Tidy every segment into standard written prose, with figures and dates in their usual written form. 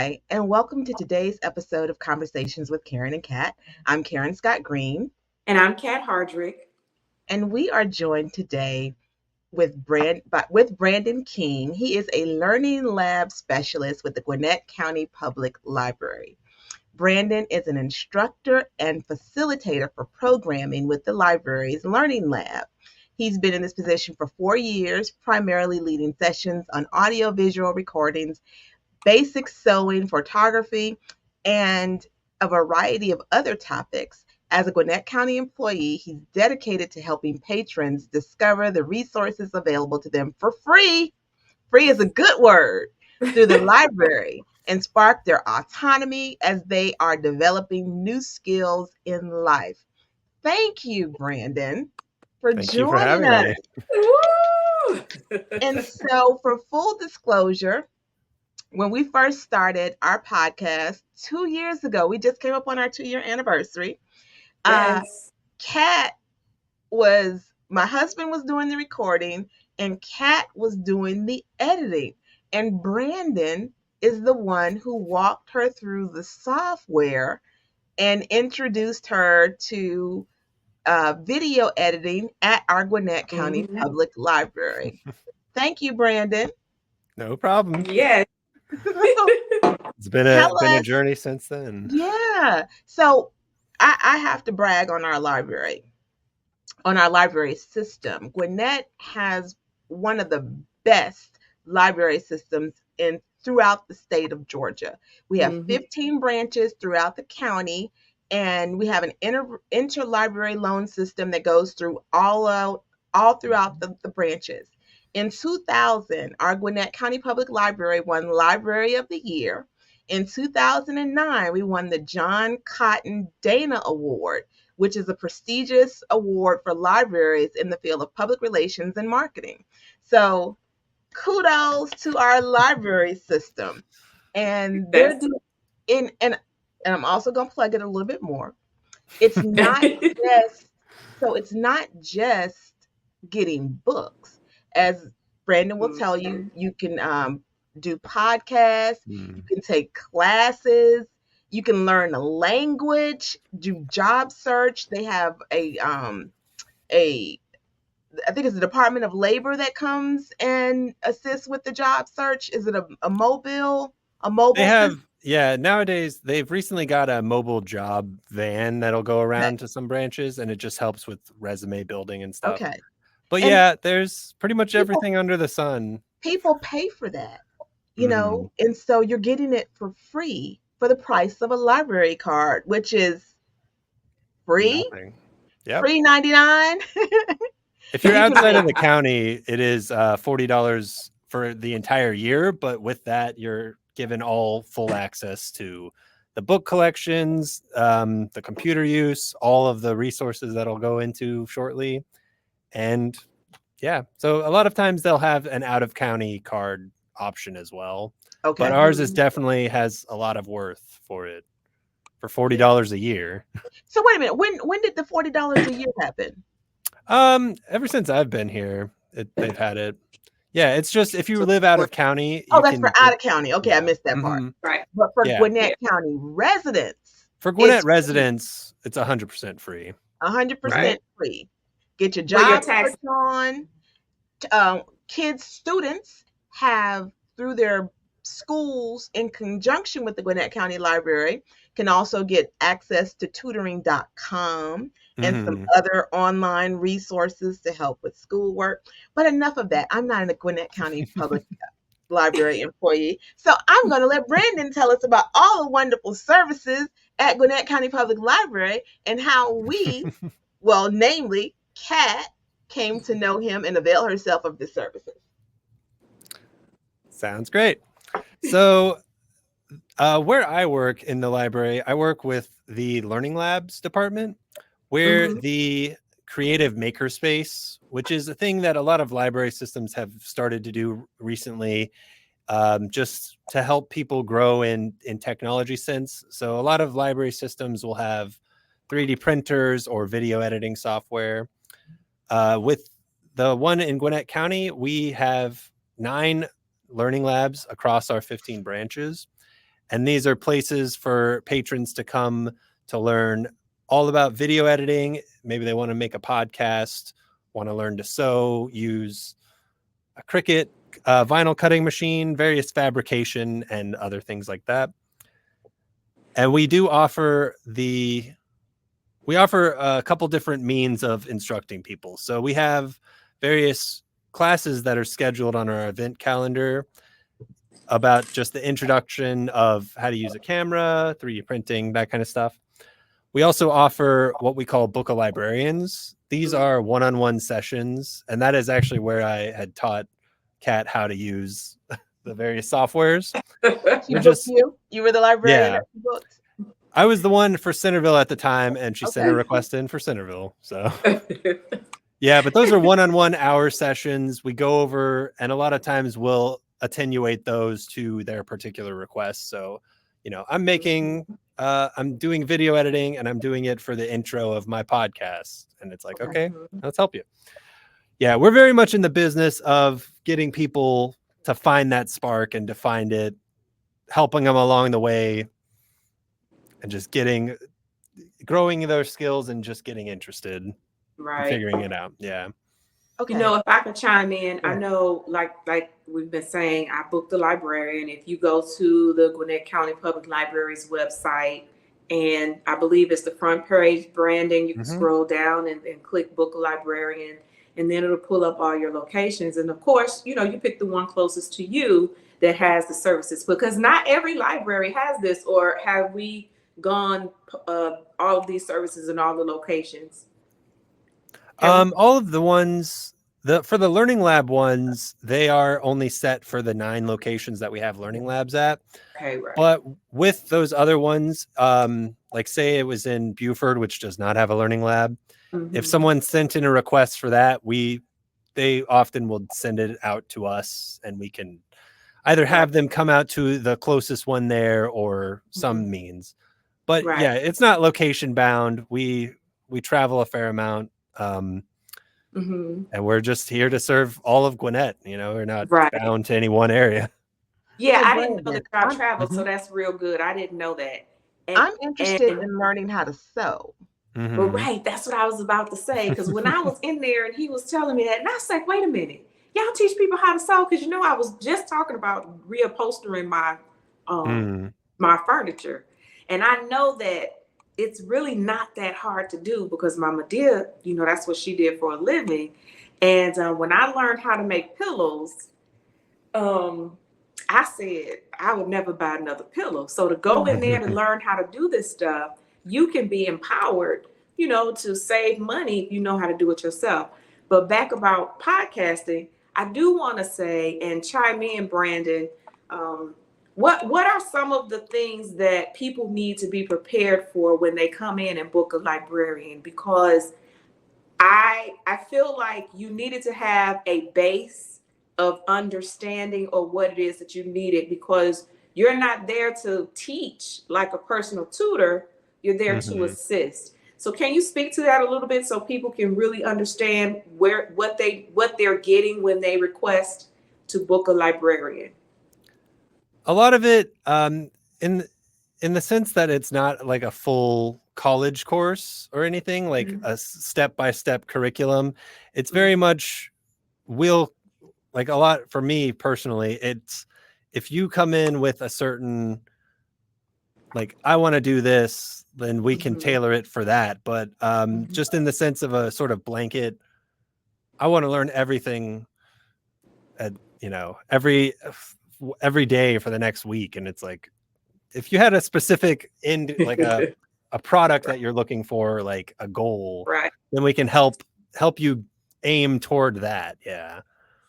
Hi, and welcome to today's episode of Conversations with Karen and Kat. I'm Karen Scott Green, And I'm Kat Hardrick. and we are joined today with Brandon King. He is a learning lab specialist with the Gwinnett County Public Library. Brandon is an instructor and facilitator for programming with the library's Learning Lab. He's been in this position for 4 years, primarily leading sessions on audiovisual recordings, basic sewing, photography, and a variety of other topics. As a Gwinnett County employee, he's dedicated to helping patrons discover the resources available to them for free. Free is a good word through the library and spark their autonomy as they are developing new skills in life. Thank you, Brandon, for Thank you for joining having us. me. Woo! And so, for full disclosure, when we first started our podcast 2 years ago, we just came up on our 2-year anniversary. Yes. My husband was doing the recording and Kat was doing the editing. And Brandon is the one who walked her through the software and introduced her to video editing at our Gwinnett County Public Library. Thank you, Brandon. No problem. Yes. It's been a journey since then. Yeah. So I have to brag on our library system. Gwinnett has one of the best library systems throughout the state of Georgia. We have 15 branches throughout the county, and we have an interlibrary loan system that goes through all throughout the branches. In 2000, our Gwinnett County Public Library won Library of the Year. In 2009, we won the John Cotton Dana Award, which is a prestigious award for libraries in the field of public relations and marketing. So kudos to our library system. And they're doing, and I'm also going to plug it a little bit more. It's not just getting books. As Brandon will tell you, you can do podcasts, you can take classes, you can learn a language, do job search. They have I think it's the Department of Labor that comes and assists with the job search. Is it a mobile? They have, nowadays they've recently got a mobile job van that'll go around to some branches, and it just helps with resume building and stuff. Okay. But there's pretty much everything under the sun. People pay for that, and so you're getting it for free for the price of a library card, which is free. Nothing. Yep. Free $99. If you're outside of the county, it is $40 for the entire year. But with that, you're given all full access to the book collections, the computer use, all of the resources that'll go into shortly. And so a lot of times they'll have an out-of-county card option as well. Okay. But ours definitely has a lot of worth for it, for $40 a year. So wait a minute, when did the $40 a year happen? Ever since I've been here, they've had it. Yeah, it's just if you live out of county. That's for out of county. Okay, I missed that part. Right. But for Gwinnett County residents. For Gwinnett residents, it's 100% free. 100% free. Get your job search on. Students have, through their schools in conjunction with the Gwinnett County Library, can also get access to tutoring.com and some other online resources to help with schoolwork. But enough of that. I'm not a Gwinnett County Public Library employee. So I'm going to let Brandon tell us about all the wonderful services at Gwinnett County Public Library and how we, namely Kat, came to know him and avail herself of the services. Sounds great. So where I work in the library, I work with the Learning Labs department, where the creative makerspace, which is a thing that a lot of library systems have started to do recently, just to help people grow in technology sense. So a lot of library systems will have 3D printers or video editing software. With the one in Gwinnett County, we have 9 learning labs across our 15 branches. And these are places for patrons to come to learn all about video editing. Maybe they want to make a podcast, want to learn to sew, use a Cricut, vinyl cutting machine, various fabrication, and other things like that. And we do offer a couple different means of instructing people. So we have various classes that are scheduled on our event calendar about just the introduction of how to use a camera, 3D printing, that kind of stuff. We also offer what we call Book of Librarians. These are one-on-one sessions, and that is actually where I had taught Kat how to use the various softwares. You were the librarian that you booked? I was the one for Centerville at the time, and she sent a request in for Centerville. So yeah, but those are one-on-one hour sessions. We go over, and a lot of times we'll attenuate those to their particular requests. So, I'm doing video editing, and I'm doing it for the intro of my podcast. And it's like, okay, let's help you. Yeah, we're very much in the business of getting people to find that spark and to find it, helping them along the way, and just growing their skills and just getting interested in figuring it out. Yeah. Okay. If I could chime in, I know like we've been saying, I booked the librarian. If you go to the Gwinnett County Public Library's website, and I believe it's the front page branding, you can scroll down and click book a librarian, and then it'll pull up all your locations. And of course, you pick the one closest to you that has the services, because not every library has this. Or have we gone all of these services in all the locations? All of the ones for the Learning Lab ones, they are only set for the 9 locations that we have Learning Labs at. Okay, right. But with those other ones, like say it was in Buford, which does not have a Learning Lab. If someone sent in a request for that, they often will send it out to us, and we can either have them come out to the closest one there or some means. But yeah, it's not location bound. We travel a fair amount. And we're just here to serve all of Gwinnett. We're not bound to any one area. Yeah, I didn't know that y'all traveled, so that's real good. I didn't know that. I'm interested in learning how to sew. But that's what I was about to say, because when I was in there and he was telling me that, and I was like, wait a minute, y'all teach people how to sew? Because I was just talking about reupholstering my my furniture, and I know that it's really not that hard to do, because my Madea, that's what she did for a living. And when I learned how to make pillows, I said I would never buy another pillow. So to go in there to learn how to do this stuff, you can be empowered, to save money if you know how to do it yourself. But back about podcasting, I do want to say, and chime in, Brandon, what are some of the things that people need to be prepared for when they come in and book a librarian? Because I feel like you needed to have a base of understanding of what it is that you needed, because you're not there to teach like a personal tutor. You're there to assist. So can you speak to that a little bit so people can really understand what they're getting when they request to book a librarian? A lot of it, in the sense that it's not like a full college course or anything, like a step-by-step curriculum. It's very much like a lot for me personally. It's if you come in with a certain, like, I want to do this, then we can tailor it for that. But just in the sense of a sort of blanket, I want to learn everything at, every day for the next week. And it's like, if you had a specific like a product that you're looking for, like a goal, then we can help you aim toward that. Yeah.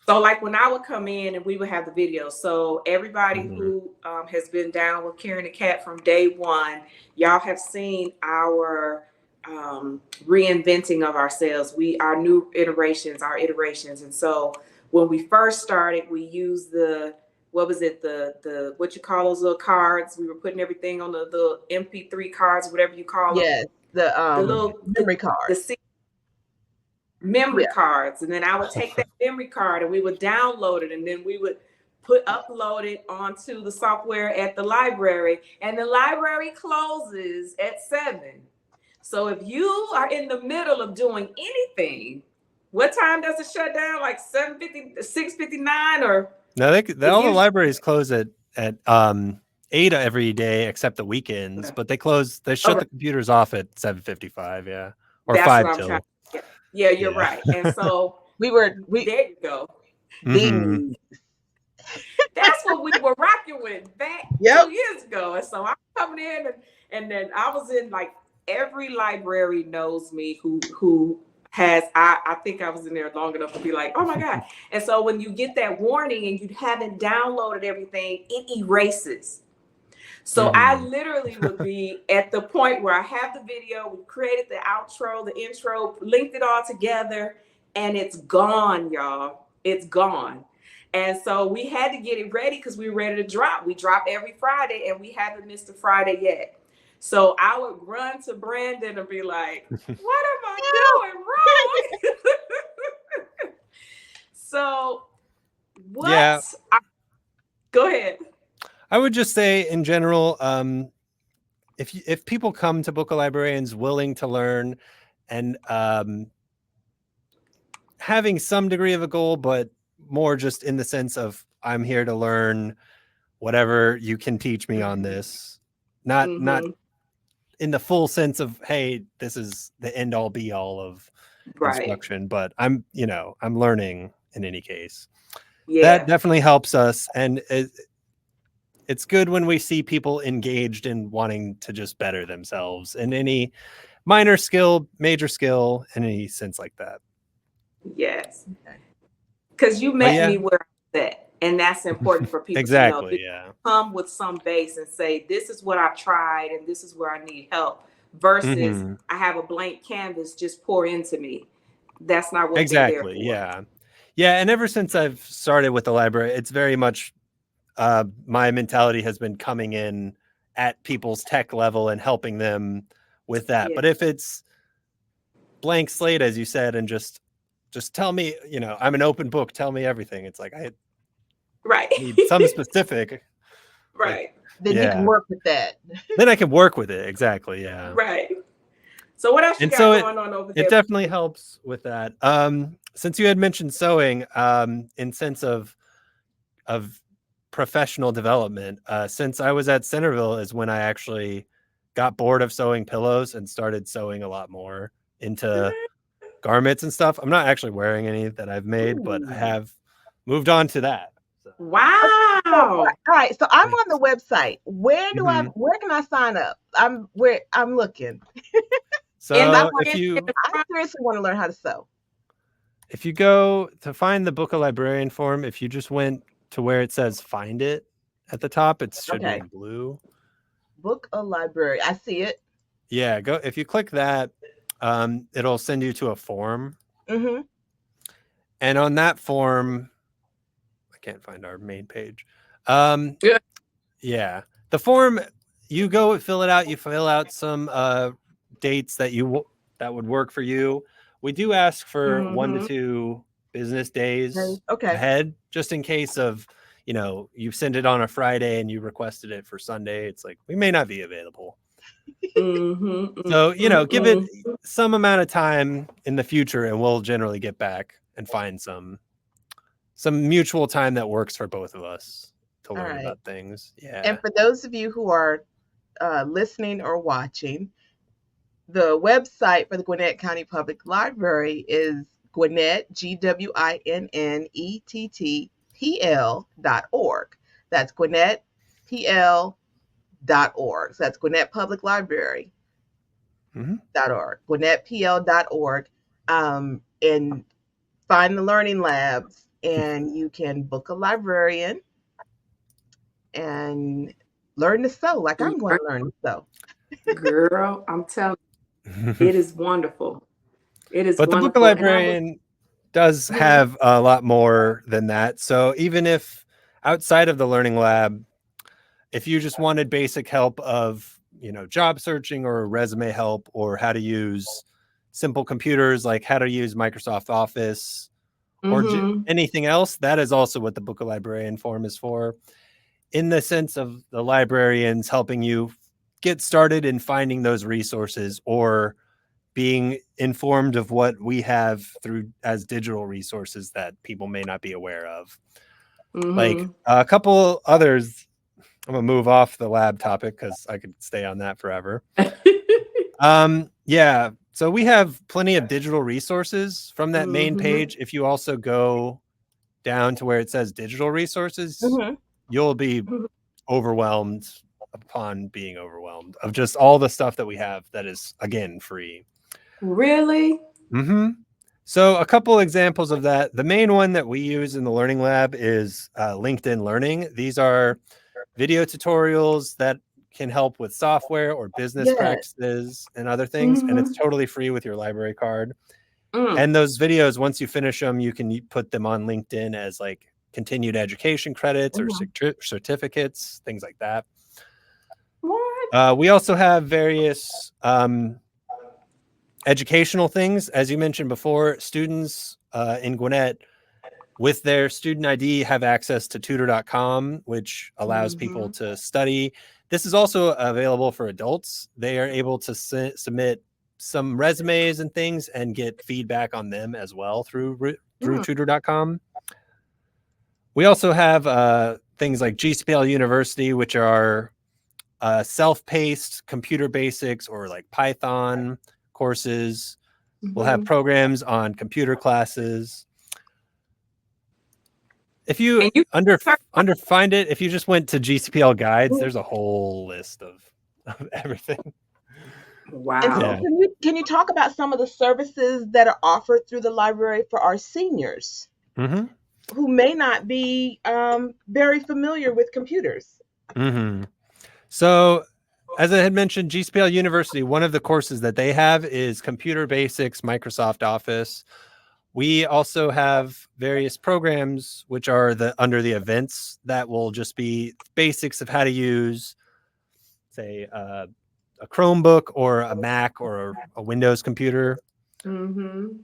So like when I would come in and we would have the video. So everybody who has been down with Karen and Kat from day one, y'all have seen our reinventing of ourselves. Our new iterations. And so when we first started, we used what you call those little cards? We were putting everything on the MP3 cards, whatever you call them. Yes, the little memory cards. Memory cards. And then I would take that memory card and we would download it, and then we would upload it onto the software at the library, and the library closes at 7. So if you are in the middle of doing anything, what time does it shut down? Like 7:50, 6:59, or No, all the libraries close at 8 every day except the weekends, but they shut the computers off at 7:55, yeah. Or that's 5 what I'm till. trying to get. Yeah, you're right. And so there you go. Ding. That's what we were rocking with back 2 years ago. And so I'm coming in, and then I was in, like, every library knows me who has, I think I was in there long enough to be like, oh my God. And so when you get that warning and you haven't downloaded everything, it erases. So I literally would be at the point where I have the video, we created the outro, the intro, linked it all together, and it's gone, y'all. It's gone. And so we had to get it ready because we were ready to drop. We drop every Friday, and we haven't missed a Friday yet. So I would run to Brandon and be like, what am I doing wrong? So what? Yeah. Go ahead. I would just say in general, if people come to Book of Librarians willing to learn and having some degree of a goal, but more just in the sense of I'm here to learn whatever you can teach me on this, not in the full sense of, hey, this is the end all be all of instruction, but I'm learning in any case. Yeah. That definitely helps us, and it's good when we see people engaged in wanting to just better themselves in any minor skill, major skill, in any sense like that. Yes. Because you met me where I'm at, and that's important for people to know. Come with some base and say, this is what I've tried and this is where I need help, versus I have a blank canvas, just pour into me. That's not what they're there for. Yeah. And ever since I've started with the library, it's very much my mentality has been coming in at people's tech level and helping them with that. But if it's blank slate, as you said, and just tell me, I'm an open book, tell me everything. It's like, I need some specific. Then you can work with that. Then I can work with it. Exactly. Yeah. Right. So what else you got going on over there? It definitely helps with that. Since you had mentioned sewing, in sense of professional development, since I was at Centerville is when I actually got bored of sewing pillows and started sewing a lot more into garments and stuff. I'm not actually wearing any that I've made, but I have moved on to that. So. Wow. All right. So I'm on the website. Where can I sign up? I'm looking. So I seriously want to learn how to sew. If you go to find the Book of Librarian form, if you just went to where it says find it at the top, it should be in blue. Book of Library. I see it. Yeah. If you click that, it'll send you to a form. And on that form, I can't find our main page. Yeah. The form, you go fill it out. You fill out some dates that would work for you. We do ask for 1 to 2 business days ahead, just in case of, you send it on a Friday and you requested it for Sunday. It's like, we may not be available. So, give it some amount of time in the future and we'll generally get back and find some mutual time that works for both of us to learn about things. Yeah. And for those of you who are listening or watching, the website for the Gwinnett County Public Library is Gwinnett, GwinnettPL.org. That's GwinnettPL.org. So that's Gwinnett Public Library. .org, GwinnettPL.org, and find the learning labs, and you can book a librarian and learn to sew like I'm going to learn to sew. Girl, I'm telling you, it is wonderful. It is. But wonderful. The Book of Librarian does have a lot more than that. So even if outside of the learning lab, if you just wanted basic help of job searching or resume help, or how to use simple computers, like how to use Microsoft Office, or Mhm. anything else, that is also what the Book of Librarian form is for, in the sense of the librarians helping you get started in finding those resources or being informed of what we have through as digital resources that people may not be aware of. Like Mhm. a couple others, I'm gonna move off the lab topic because I could stay on that forever. Yeah, so we have plenty of digital resources from that main Mhm. page. If you also go down to where it says digital resources, Mhm. you'll be overwhelmed upon being overwhelmed of just all the stuff that we have that is, again, free. Really? Mm-hmm. So a couple examples of that. The main one that we use in the Learning Lab is LinkedIn Learning. These are video tutorials that can help with software or business Yes. practices and other things, and it's Mhm. totally free with your library card. Mm. And those videos, once you finish them, you can put them on LinkedIn as like continued education credits or Mhm. certificates, things like that. What? We also have various educational things. As you mentioned before, students in Gwinnett with their student ID have access to tutor.com, which allows people Mhm. to study. This is also available for adults. They are able to submit some resumes and things and get feedback on them as well through Mm. tutor.com. We also have things like GCPL University, which are self-paced computer basics or like Python courses. We'll have Mhm. programs on computer classes. If you And you under find it, if you just went to GCPL guides, Mm. there's a whole list of everything. And so, Yeah. Wow. can you talk about some of the services that are offered through the library for our seniors Mm-hmm. who may not be very familiar with computers? Mm-hmm. So, as I had mentioned, GCPL University, one of the courses that they have is Computer Basics, Microsoft Office. We also have various programs which are under the events that will just be basics of how to use, say, a Chromebook or a Mac or a Windows computer. Mhm.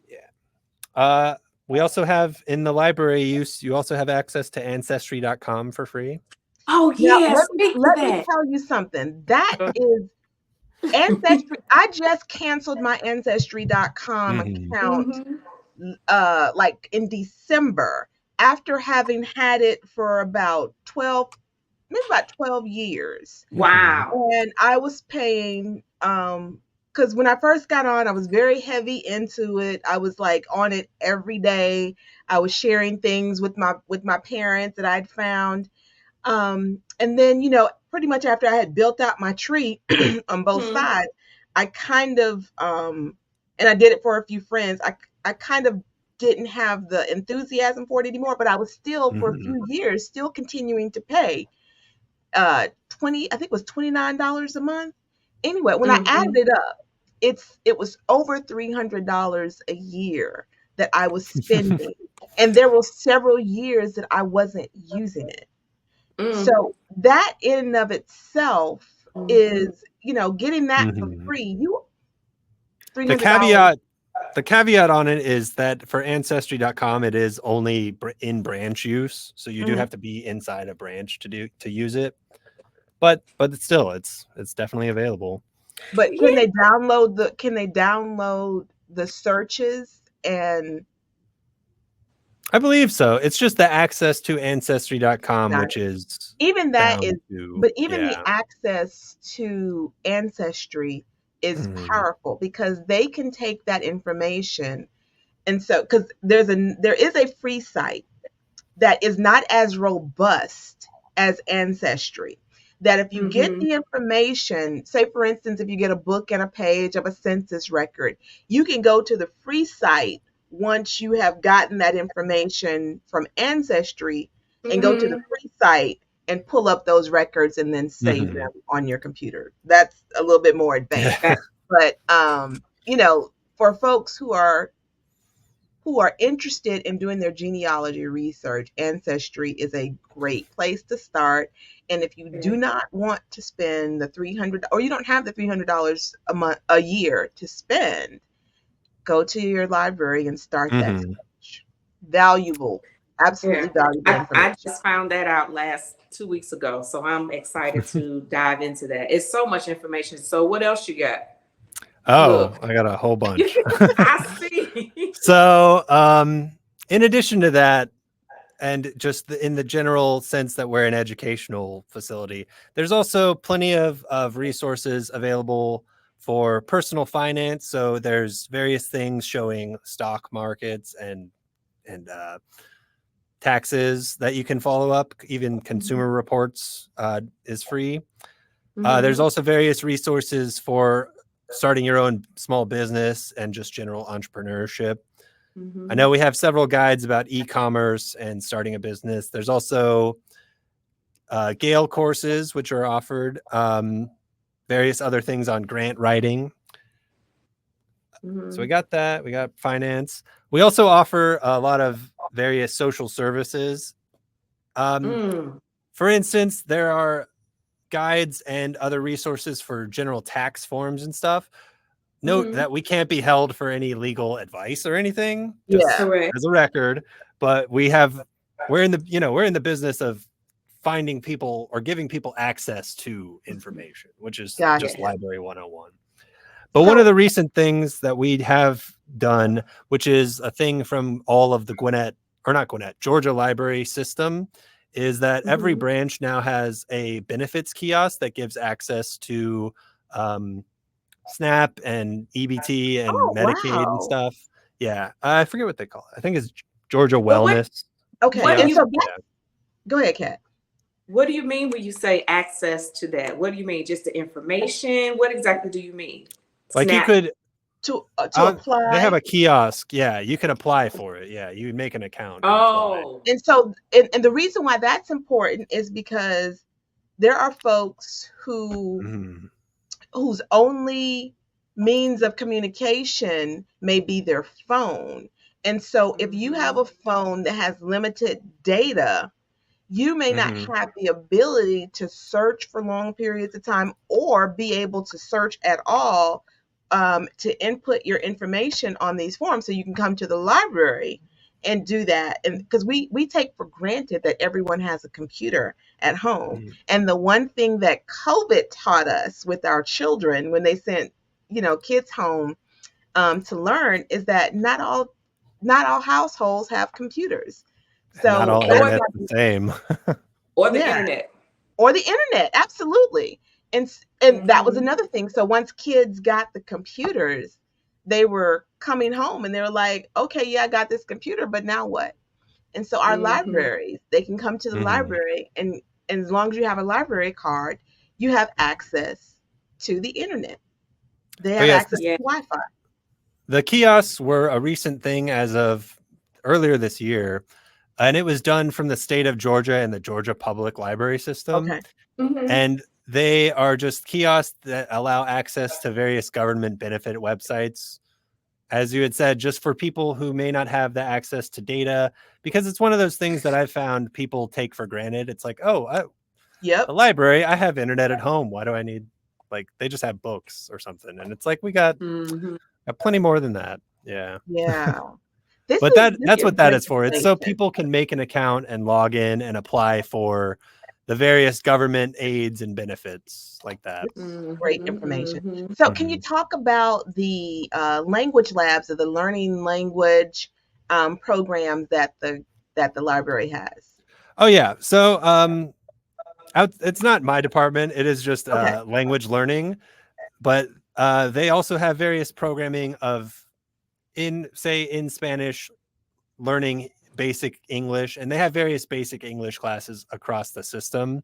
Yeah. We also have in the library use, you also have access to ancestry.com for free. Oh Now, yeah, speak to let me that. tell you something. That is Ancestry. I just canceled my ancestry.com Mm-hmm. account Mhm. like in December after having had it for about 12, maybe about 12 years. Mm-hmm. Wow. And I was paying because when I first got on, I was very heavy into it. I was like on it every day. I was sharing things with my parents that I'd found. And then, pretty much after I had built out my tree on both Mhm. sides, I kind of, and I did it for a few friends. I kind of didn't have the enthusiasm for it anymore, but I was still for a Mm-hmm. few years still continuing to pay 20, I think it was $29 a month. Anyway, when I added Mhm. it up, it was over $300 a year that I was spending. And there were several years that I wasn't using it. Mm. So that in and of itself Mhm. is, getting that for Mm-hmm. free. You The $300. caveat the caveat on it is that for ancestry.com it is only in branch use, so you do Mhm. have to be inside a branch to use it, but it's definitely available. But Yeah. can they download the searches and I believe so. It's just the access to ancestry.com, got which is even that is bound to, but even the yeah. access to Ancestry is Mhm. powerful because they can take that information. And so because there is a free site that is not as robust as Ancestry. That if you get Mhm. the information, say for instance, if you get a book and a page of a census record, you can go to the free site once you have gotten that information from Ancestry and go to the Mhm. free site and pull up those records and then save Mhm. them on your computer. That's a little bit more advanced. That. But for folks who are interested in doing their genealogy research, Ancestry is a great place to start. And if you do not want to spend the 300 or you don't have the $300 a year to spend, go to your library and start that Mhm. search. valuable, absolutely Yeah. valuable I information. just found that out last 2 weeks ago. So I'm excited to dive into that. It's so much information. So what else you got? Oh, Look. I got a whole bunch. I see. So, in addition to that, and just in the general sense that we're an educational facility, there's also plenty of resources available for personal finance. So there's various things showing stock markets and taxes that you can follow up. Even Consumer Reports is free. There's also various resources for starting your own small business and just general entrepreneurship. I know we have several guides about e-commerce and starting a business. There's also Gale courses, which are offered, various other things on grant writing. So we got that. We got finance. We also offer a lot of various social services. For instance, there are guides and other resources for general tax forms and stuff. Note that we can't be held for any legal advice or anything, just Correct. as a record. But we're in the business of finding people or giving people access to information, which is Got just it. Library 101. But one of the recent things that we have done, which is a thing from all of the Georgia library system, is that every branch now has a benefits kiosk that gives access to SNAP and EBT and Oh, Medicaid and wow. stuff. Yeah, I forget what they call it. I think it's Georgia But Wellness. Okay. What do And you so go ahead, Kat. what do you mean when you say access to that? What do you mean? Just the information? What exactly do you mean? Like you Snap. could, To they have apply. a kiosk. Yeah, you can apply for it. Yeah, you make an account and apply. Oh. And so and the reason why that's important is because there are folks whose only means of communication may be their phone. And so if you have a phone that has limited data, you may not have the ability to search for long periods of time or be able to search at all, to input your information on these forms. So you can come to the library and do that. And because we take for granted that everyone has a computer at home. And the one thing that COVID taught us with our children when they sent, kids home, to learn is that not all households have computers. And not So all those internet's are the same. Or the yeah, internet. or the internet, absolutely. And that was another thing. So once kids got the computers, they were coming home and they were like, okay, yeah, I got this computer, but now what? And so our libraries, they can come to the library, and as long as you have a library card, you have access to the internet. They have yes, access to Wi-Fi. the kiosks were a recent thing as of earlier this year, and it was done from the state of Georgia and the Georgia Public Library System. Okay. And they are just kiosks that allow access to various government benefit websites. As you had said, just for people who may not have the access to data, because it's one of those things that I've found people take for granted. It's like, the library, I have internet at home. Why do I need, they just have books or something? And it's like, we got plenty more than that. Yeah. Yeah. But that's what that is for. It's so people can make an account and log in and apply for the various government aids and benefits like that. Great information. So can you talk about the language labs or the learning language programs that the library has? Oh yeah. So it's not my department. It is just language learning, but they also have various programming of in Spanish, learning basic English, and they have various basic English classes across the system.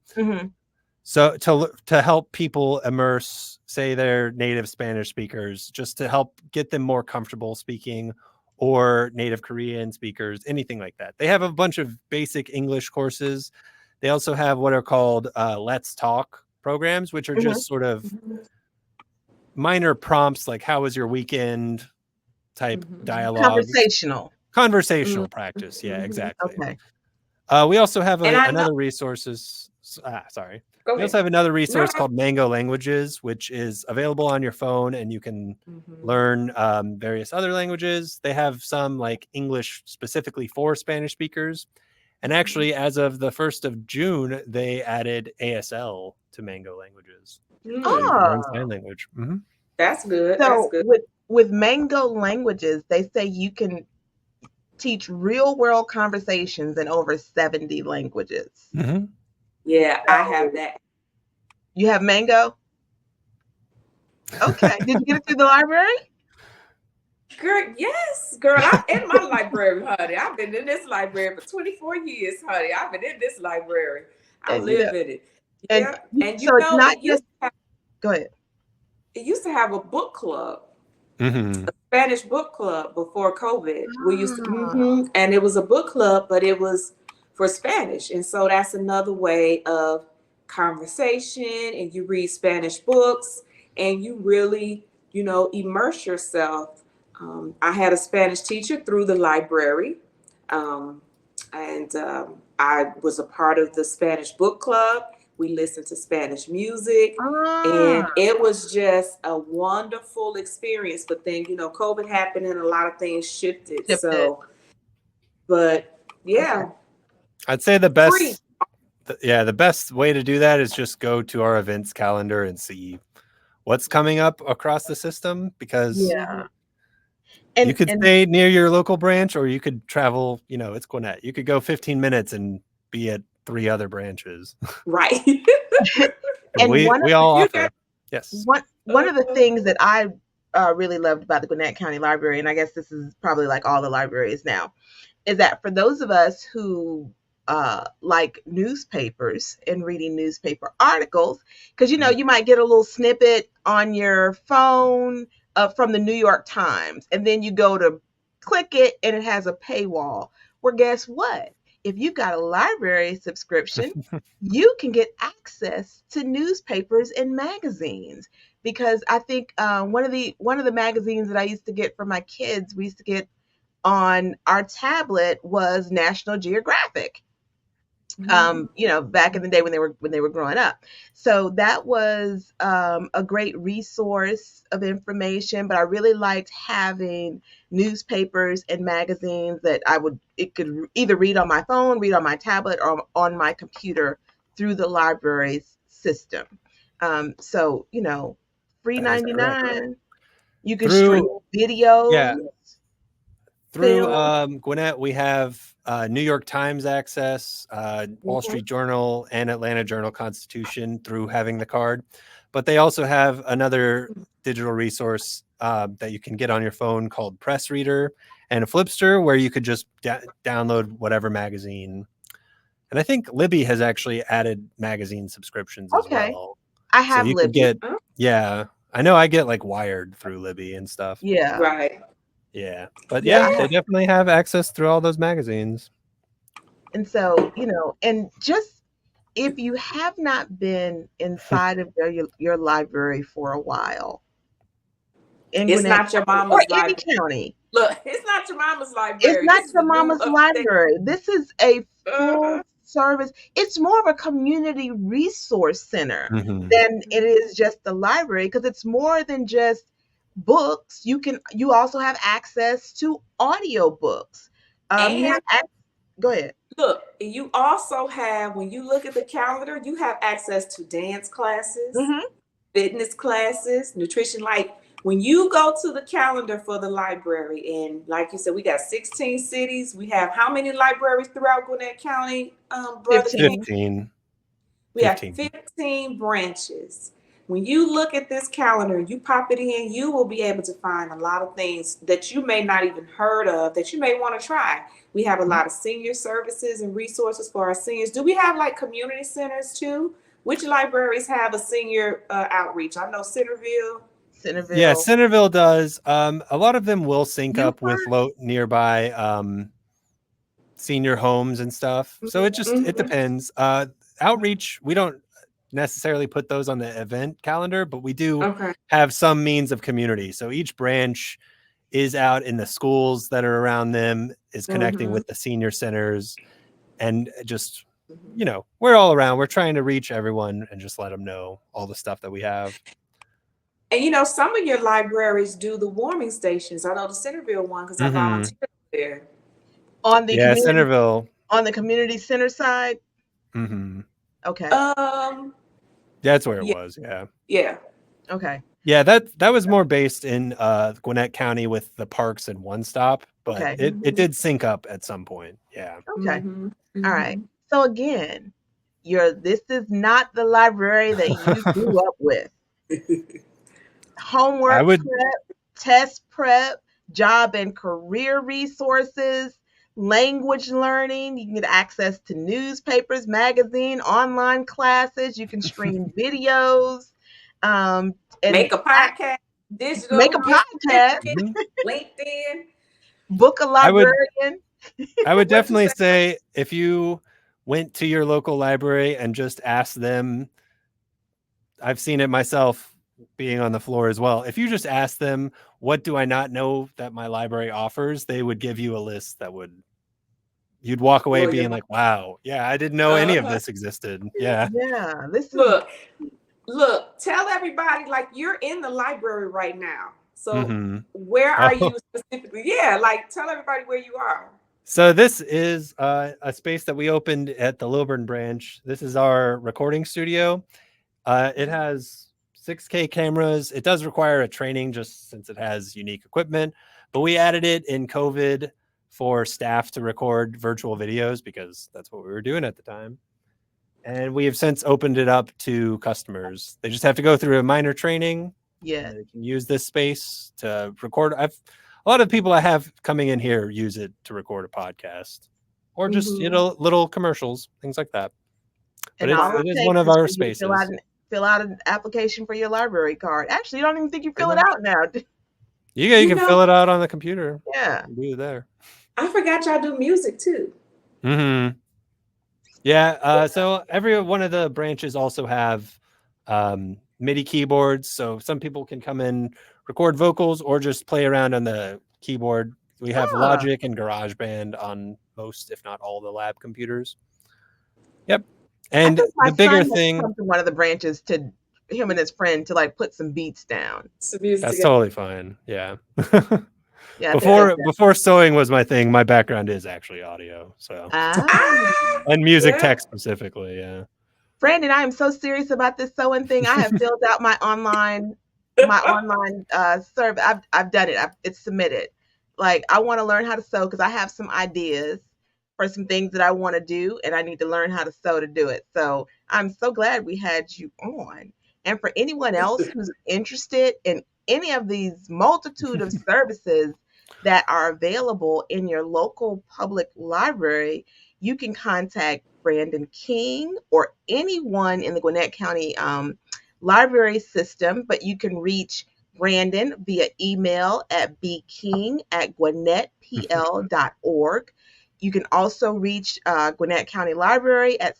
So to help people immerse, say they're native Spanish speakers, just to help get them more comfortable speaking, or native Korean speakers, anything like that. They have a bunch of basic English courses. They also have what are called Let's Talk programs, which are just sort of minor prompts, like how was your weekend type dialogue. Conversational practice. Yeah, exactly. Okay. We also have another resources. Sorry. Go We ahead. also have another No, resource no. called Mango Languages, which is available on your phone, and you can Mhm. learn various other languages. They have some like English specifically for Spanish speakers. And actually, as of the 1st of June, they added ASL to Mango Languages. So you can learn Oh, sign language. Mhm. That's good. That's so good. with Mango Languages, they say you can teach real world conversations in over 70 languages. Mhm. Yeah, I have So that. you have Mango? Okay. Did you get it through the library? Girl, yes, girl. I'm in my library, honey. I've been in this library for 24 years, honey. I've been in this library. I And you know, live in it. and Yeah. And you so it's know, not just go ahead. it used to have a book club, Mhm. Spanish book club before COVID. We used to, Ah, and it was a book club, but it was for Spanish. And so that's another way of conversation. And you read Spanish books and you really, immerse yourself. I had a Spanish teacher through the library. Um, and I was a part of the Spanish book club. We listened to Spanish music. ah, And it was just a wonderful experience. But then, COVID happened and a lot of things shifted. shifted. So, but Okay. yeah, I'd say free. the best way to do that is just go to our events calendar and see what's coming up across the system, because Yeah. Mhm. you could And stay near your local branch, or you could travel, it's Gwinnett. You could go 15 minutes and be at 3 other branches. Right. So and we all You got offer. Yes. one of the things that I really loved about the Gwinnett County Library, and I guess this is probably like all the libraries now, is that for those of us who like newspapers and reading newspaper articles, because Mhm. you might get a little snippet on your phone from the New York Times, and then you go to click it and it has a paywall. Well, guess what? If you've got a library subscription, you can get access to newspapers and magazines. Because I think one of the magazines that I used to get for my kids, we used to get on our tablet was National Geographic. Mhm. Back in the day when they were growing up. So that was a great resource of information. But I really liked having newspapers and magazines that it could either read on my phone, read on my tablet, or on my computer through the library's system. So free That is correct. 99. You can stream Through yeah, videos, through film. Gwinnett, we have New York Times access, Wall Mhm. Street Journal, and Atlanta Journal Constitution through having the card. But they also have another digital resource that you can get on your phone called Press Reader, and a Flipster, where you could just download whatever magazine. And I think Libby has actually added magazine subscriptions as Okay, well. I So have you could Libby. get, yeah, I know I get like Wired through Libby and stuff. Yeah, Right. Yeah. But yeah, yeah, I they have. definitely have access through all those magazines. And so, and just if you have not been inside of your library for a while in It's Gwinnett not your County or mama's any library. county, Look, it's not your mama's it's library. not This is your the new mama's upstate. library. This is a full Uh, service. It's more of a community resource center Mhm. than it is just the library, because it's more than just books. You also have access to audiobooks. You and have go ahead. look, you also have, when you look at the calendar, you have access to dance classes, Hmm. fitness classes, nutrition. Like when you go to the calendar for the library, and like you said, we got 16 cities. We have how many libraries throughout Gwinnett County, Brother 15. King? 15. We have 15. 15 branches. When you look at this calendar, you pop it in, you will be able to find a lot of things that you may not even heard of that you may want to try. We have a lot of senior services and resources for our seniors. Do we have like community centers too? Which libraries have a senior outreach? I know Centerville. Yeah, Centerville. Centerville does. A lot of them will sync up with Beaufort. nearby senior homes and stuff. So it Mhm. depends. Outreach, we don't necessarily put those on the event calendar, but we do Okay. have some means of community. So each branch is out in the schools that are around them, is connecting Mhm. with the senior centers, and just you know, we're all around. We're trying to reach everyone and just let them know all the stuff that we have. And you know, some of your libraries do the warming stations. I know the Centerville one because I volunteered there. On the Yeah, community Centerville. on the community center side? Mm-hmm. Okay. That's where it Yeah. was. Yeah. Yeah. Okay. Yeah, that was more based in Gwinnett County with the parks and One Stop, but Okay. it did sync up at some point. Yeah. Okay. Mm-hmm. All right. So again, this is not the library that you grew up with. I Homework would prep, test prep, job and career resources, language learning. You can get access to newspapers, magazine, online classes. You can stream videos, and Make a podcast, digital make a podcast, Mhm. LinkedIn. book a librarian. I would What you definitely say? say if you went to your local library and just asked them, I've seen it myself being on the floor as well. If you just ask them, what do I not know that my library offers? They would give you a list that you'd walk away Blow your being mind. like, wow, yeah, I didn't know any of this existed. Yeah. Yeah, this is Look, tell everybody like you're in the library right now. So Mm-hmm. where are Oh. you specifically? Yeah, like tell everybody where you are. So this is a space that we opened at the Lilburn branch. This is our recording studio. It has 6K cameras. It does require a training just since it has unique equipment, but we added it in COVID for staff to record virtual videos because that's what we were doing at the time. And we have since opened it up to customers. They just have to go through a minor training. yeah. They can use this space to record. A lot of people I have coming in here use it to record a podcast or just, you know, little commercials, things like that. But And all it it is one takes of is our for you to spaces. fill out an application for your library card. Actually, you don't even think you fill it much. out now. You can fill it out on the computer. Yeah. Do it there. I forgot y'all do music too. Mm-hmm. Yeah. So every one of the branches also have MIDI keyboards. So some people can come in, record vocals, or just play around on the keyboard. We have Logic and GarageBand on most, if not all, the lab computers. Yep. And my the bigger son thing, come to one of the branches to him and his friend to like put some beats down. Some music that's together. totally fine. Yeah. Yeah. Before sewing was my thing, my background is actually audio. So and music tech specifically. Yeah. Brandon, I am so serious about this sewing thing. I have filled out my online survey. I've done it. It's submitted. Like I want to learn how to sew because I have some ideas for some things that I want to do, and I need to learn how to sew to do it. So I'm so glad we had you on. And for anyone else who's interested in any of these multitude of services that are available in your local public library, you can contact Brandon King or anyone in the Gwinnett County library system, but you can reach Brandon via email at bking@gwinnettpl.org. You can also reach Gwinnett County Library at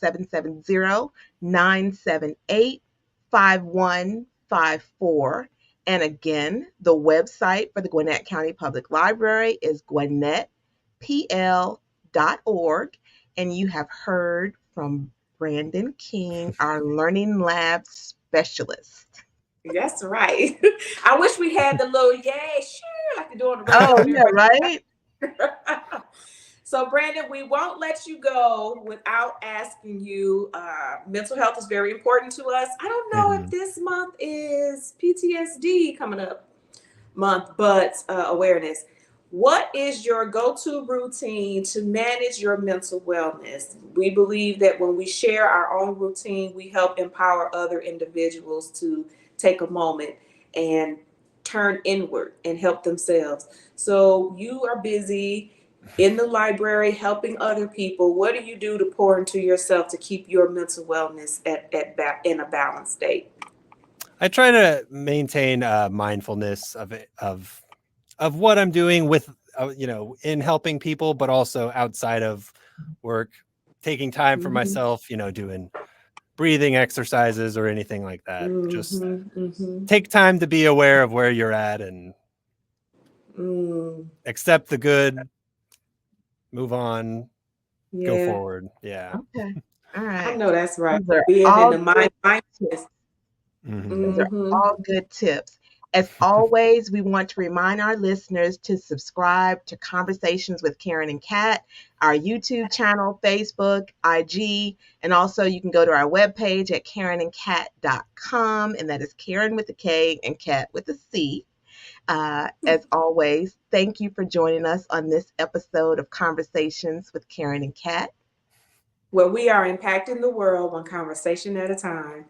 770-978-5154. And again, the website for the Gwinnett County Public Library is gwinnettpl.org. And you have heard from Brandon King, our Learning Lab specialist. That's right. I wish we had the little yay, sure, like they do on the radio. Oh, yeah, right? So, Brandon, we won't let you go without asking you. Mental health is very important to us. I don't know if this month is PTSD coming up month, but awareness. What is your go-to routine to manage your mental wellness? We believe that when we share our own routine, we help empower other individuals to take a moment and turn inward and help themselves. So you are busy in the library helping other people. What do you do to pour into yourself to keep your mental wellness in a balanced state? I try to maintain mindfulness of what I'm doing with in helping people, but also outside of work, taking time for myself, doing breathing exercises or anything like that. Just take time to be aware of where you're at and accept the good, move on, go forward. Yeah. Okay. All I right. know that's right. Those are Being in all the good mindfulness. tips. Those are Mm-hmm. all good tips. As always, we want to remind our listeners to subscribe to Conversations with Karen and Kat, our YouTube channel, Facebook, IG, and also you can go to our webpage at karenandkat.com, and that is Karen with a K and Kat with a C. As always, thank you for joining us on this episode of Conversations with Karen and Kat. Where we are impacting the world one conversation at a time.